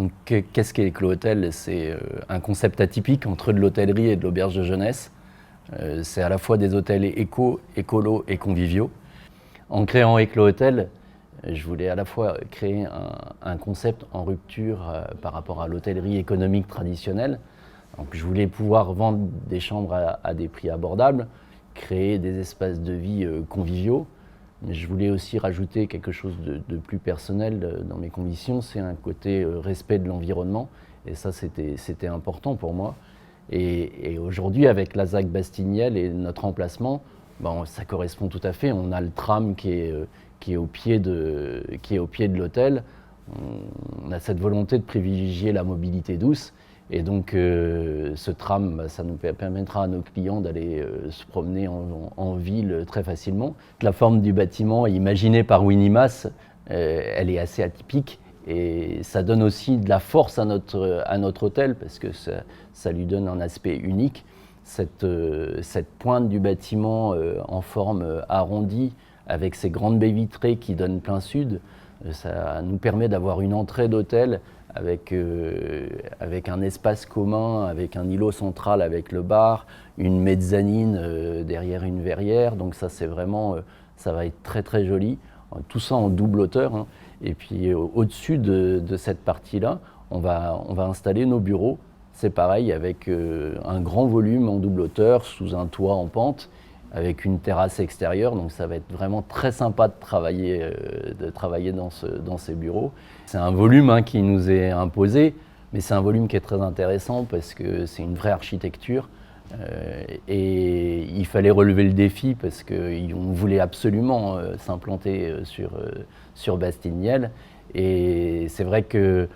Donc, qu'est-ce qu'est Éclos Hôtel? C'est un concept atypique entre de l'hôtellerie et de l'auberge de jeunesse. C'est à la fois des hôtels éco, écolo et conviviaux. En créant Éclos Hôtel, je voulais à la fois créer un concept en rupture par rapport à l'hôtellerie économique traditionnelle. Donc, je voulais pouvoir vendre des chambres à des prix abordables, créer des espaces de vie conviviaux. Mais je voulais aussi rajouter quelque chose de plus personnel dans mes convictions, c'est un côté respect de l'environnement. Et ça, c'était important pour moi. Et aujourd'hui, avec la ZAC Bastiniel et notre emplacement, ben, ça correspond tout à fait. On a le tram qui est au pied de l'hôtel. On a cette volonté de privilégier la mobilité douce. Et donc ce tram, ça nous permettra à nos clients d'aller se promener en ville très facilement. La forme du bâtiment est imaginée par Winnie-Masse, elle est assez atypique et ça donne aussi de la force à notre hôtel parce que ça lui donne un aspect unique. Cette pointe du bâtiment en forme arrondie avec ces grandes baies vitrées qui donnent plein sud, ça nous permet d'avoir une entrée d'hôtel avec un espace commun, avec un îlot central avec le bar, une mezzanine derrière une verrière. Donc ça, c'est vraiment, ça va être très très joli. Tout ça en double hauteur. Hein. Et puis au-dessus de cette partie-là, on va installer nos bureaux. C'est pareil avec un grand volume en double hauteur sous un toit en pente, avec une terrasse extérieure, donc ça va être vraiment très sympa de travailler dans ces bureaux. C'est un volume qui nous est imposé, mais c'est un volume qui est très intéressant parce que c'est une vraie architecture et il fallait relever le défi parce qu'on voulait absolument s'implanter sur Bastiniel. Et c'est vrai que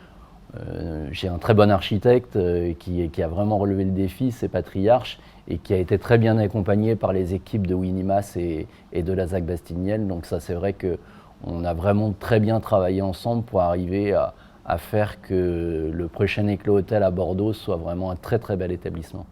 j'ai un très bon architecte qui a vraiment relevé le défi, c'est Patriarche, et qui a été très bien accompagné par les équipes de Winnie-Masse et de la ZAC Bastiniel. Donc ça, c'est vrai qu'on a vraiment très bien travaillé ensemble pour arriver à faire que le prochain Éclos Hôtel à Bordeaux soit vraiment un très très bel établissement.